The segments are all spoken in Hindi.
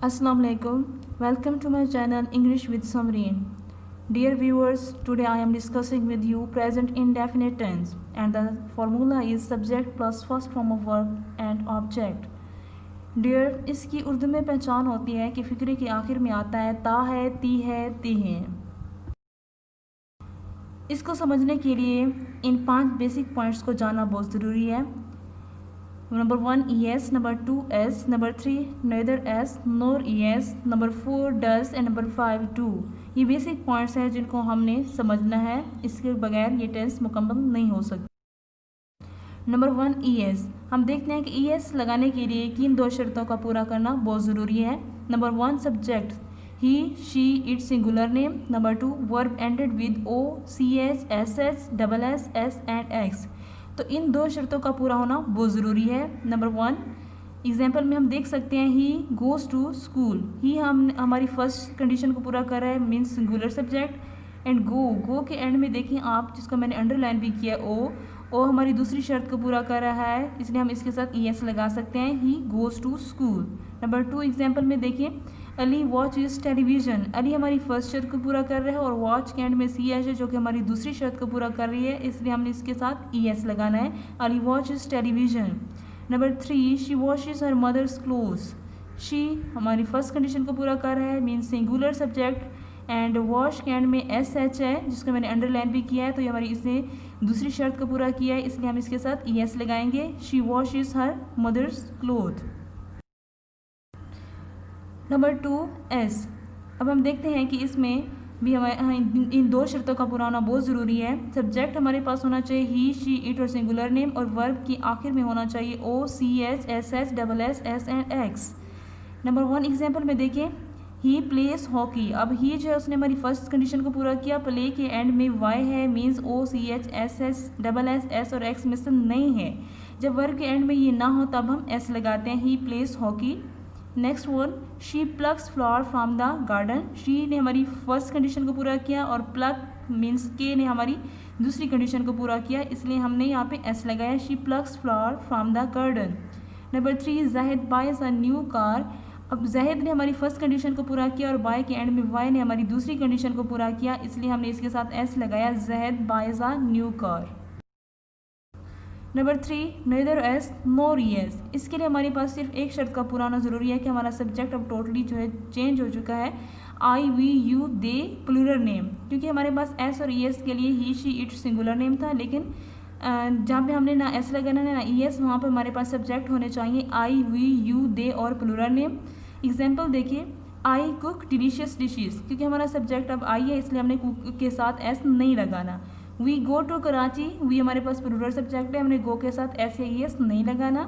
Assalamu alaikum. Welcome to my channel English with Samreen. Dear viewers, today I am discussing with you present indefinite tense and the formula is subject plus first form of verb and object. Dear, इसकी उर्दू में पहचान होती है कि फ़िक्रे के आखिर में आता है ता है, ती है, ती है। इसको समझने के लिए इन 5 बेसिक पॉइंट्स को जानना बहुत ज़रूरी है। Number 1 ES, number 2 S, number 3 neither S nor ES, number 4 does and number 5 do। ये बेसिक पॉइंट्स हैं जिनको हमने समझना है, इसके बगैर ये टेंस मुकम्मल नहीं हो सकती। नंबर 1 ES, हम देखते हैं कि ES लगाने के लिए किन 2 शर्तों का पूरा करना बहुत ज़रूरी है। Number 1 subject he, she, it singular name. Number 2 verb ended with O, CH, SH, SS, S and X। तो इन 2 शर्तों का पूरा होना बहुत ज़रूरी है। नंबर 1 एग्जाम्पल में हम देख सकते हैं ही गोज़ टू स्कूल। ही हमारी फर्स्ट कंडीशन को पूरा कर रहा है, means singular subject. And go के एंड में देखिए आप, जिसको मैंने अंडरलाइन भी किया, ओ हमारी दूसरी शर्त को पूरा कर रहा है, इसलिए हम इसके साथ ES लगा सकते हैं, he goes to school. Number 2 example में देखिए अली वॉचेस टेलीविज़न। अली हमारी फर्स्ट शर्त को पूरा कर रहा है और वॉच के एंड में CH है जो कि हमारी दूसरी शर्त को पूरा कर रही है, इसलिए हमने इसके साथ ES लगाना है, Ali watches television. Number 3 she washes her mother's clothes. She हमारी फर्स्ट कंडीशन को पूरा कर रहा है, means singular subject. End wash के एंड में SH है जिसको मैंने अंडरलाइन भी किया है, तो ये हमारी इसने दूसरी शर्त को पूरा किया है, इसलिए हम इसके साथ ES लगाएंगे, she washes her mother's cloth. Number 2 S, अब हम देखते हैं कि इसमें भी हमारे इन 2 शर्तों का पूरा होना बहुत ज़रूरी है। सब्जेक्ट हमारे पास होना चाहिए ही, शी, इट और सिंगुलर नेम, और वर्ब की आखिर में होना चाहिए O, CH, SS, SS, S and X। Number 1 example में देखिए ही प्लेस हॉकी। अब ही जो है उसने हमारी फर्स्ट कंडीशन को पूरा किया, प्ले के एंड में Y है, means O, CH, SS, SS, S और X मिशन नहीं है। जब वर्ब के एंड में ये ना हो तब हम S लगाते हैं, he place hockey. Next one she plugs flower from the garden. She ने हमारी फर्स्ट कंडीशन को पूरा किया और प्लग मीन्स के ने हमारी दूसरी कंडीशन को पूरा किया, इसलिए हमने यहाँ पे S लगाया, she plugs flower from the garden. Number 3 Zahid buys a new car. अब जाहिद ने हमारी फर्स्ट कंडीशन को पूरा किया और बाय के एंड में Y ने हमारी दूसरी कंडीशन को पूरा किया, इसलिए हमने इसके साथ S लगाया, Zahid buys a new car. Number 3 neither S nor ES। इसके लिए हमारे पास सिर्फ एक शर्त का पूरा होना ज़रूरी है कि हमारा सब्जेक्ट अब टोटली जो है चेंज हो चुका है, I, we, you, they plural name, क्योंकि हमारे पास S और ES के लिए he, she, it singular name था, लेकिन जहाँ पे हमने ना S लगाना ना ES, वहाँ पे हमारे पास सब्जेक्ट होने चाहिए I, we, you, they और प्लूरल नेम। एग्जाम्पल देखिए आई कुक डिलीशियस डिशेज़, क्योंकि हमारा सब्जेक्ट अब आई है, इसलिए हमने कुक के साथ S नहीं लगाना। We go to Karachi, we हमारे पास प्लूरल सब्जेक्ट है, हमने गो के साथ S या ES नहीं लगाना।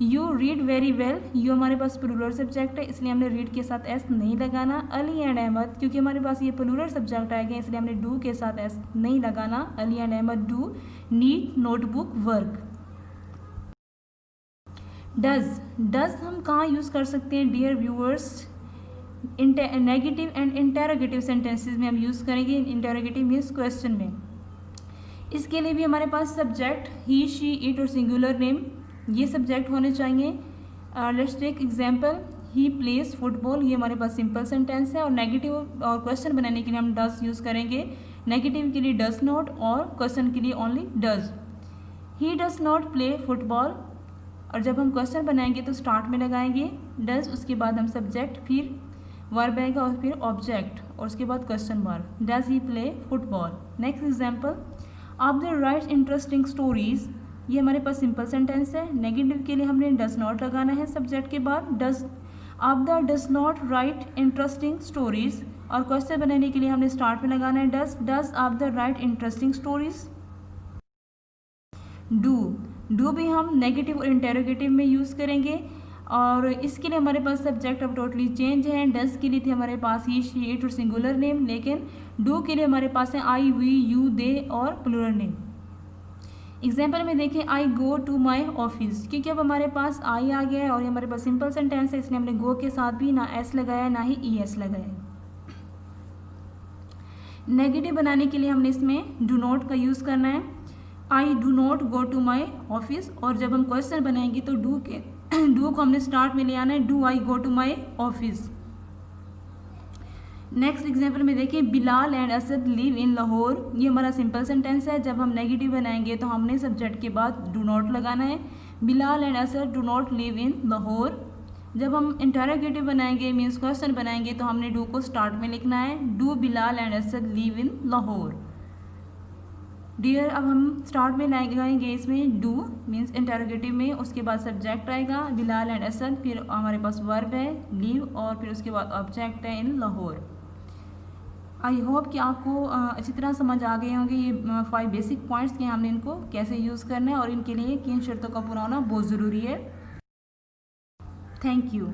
You read very well, you हमारे पास प्लूरल सब्जेक्ट है, इसलिए हमने रीड के साथ S नहीं लगाना। अली एंड अहमद, क्योंकि हमारे पास ये प्लूरल सब्जेक्ट आएगा, इसलिए हमने डू के साथ S नहीं लगाना। Ali and Ahmad do need notebook work. Does हम कहाँ यूज़ कर सकते हैं dear viewers? Negative and interrogative sentences में हम यूज़ करेंगे। इंटेरोगेटिव मीन्स क्वेश्चन में। इसके लिए भी हमारे पास सब्जेक्ट ही, शी, इट और सिंगुलर नेम ये सब्जेक्ट होने चाहिए। Let's take example he place football, ये हमारे पास सिंपल सेंटेंस है, और नेगेटिव और क्वेश्चन बनाने के लिए हम डज यूज़ करेंगे। नेगेटिव के लिए डज नॉट और क्वेश्चन के लिए only does. He does not play football, और जब हम क्वेश्चन बनाएंगे तो स्टार्ट में लगाएंगे डज, उसके बाद हम सब्जेक्ट, फिर वर्ब आएगा और फिर ऑब्जेक्ट, और उसके बाद question mark. Does he play football. Next example Abdul rights interesting stories, ये हमारे पास सिंपल सेंटेंस है। नेगेटिव के लिए हमने डज नॉट लगाना है सब्जेक्ट के बाद, Abdul does not right interesting stories, और क्वेश्चन बनाने के लिए हमने स्टार्ट में लगाना है does Abdul right interesting stories. Do भी हम नेगेटिव और इंटेरोगेटिव में यूज़ करेंगे, और इसके लिए हमारे पास सब्जेक्ट अब टोटली चेंज है। डज के लिए थे हमारे पास ही, शी, इट और सिंगुलर नेम, लेकिन डू के लिए हमारे पास है आई, वी, यू, दे और प्लूरल नेम। एग्जाम्पल में देखें आई गो टू माई ऑफिस, क्योंकि अब हमारे पास आई आ गया है और ये हमारे पास सिंपल सेंटेंस है, इसलिए हमने गो के साथ भी ना S लगाया ना ही ES लगाया। नेगेटिव बनाने के लिए हमने इसमें डू नॉट का यूज़ करना है, I do not go to my office, और जब हम क्वेश्चन बनाएंगे तो डू को हमने स्टार्ट में ले आना है, do I go to my office. Next example में देखें, Bilal and Asad live in Lahore. ये हमारा सिंपल सेंटेंस है। जब हम नेगेटिव बनाएंगे तो हमने सब्जेक्ट के बाद डू नॉट लगाना है। Bilal and Asad do not live in Lahore. जब हम इंटरोगेटिव बनाएंगे मीन्स क्वेश्चन बनाएंगे तो हमने डू को स्टार्ट में लिखना है। Do Bilal and Asad live in Lahore. Dear, अब हम स्टार्ट में लगाएंगे इसमें डू मीन्स इंटरोगेटिव में, उसके बाद सब्जेक्ट आएगा बिलाल एंड असद, फिर हमारे पास वर्ब है लिव और फिर उसके बाद ऑब्जेक्ट है इन लाहौर। आई होप कि आपको अच्छी तरह समझ आ गए होंगे ये 5 बेसिक पॉइंट्स के हमने इनको कैसे यूज़ करना है और इनके लिए किन शर्तों का पूरा होना बहुत ज़रूरी है। Thank you.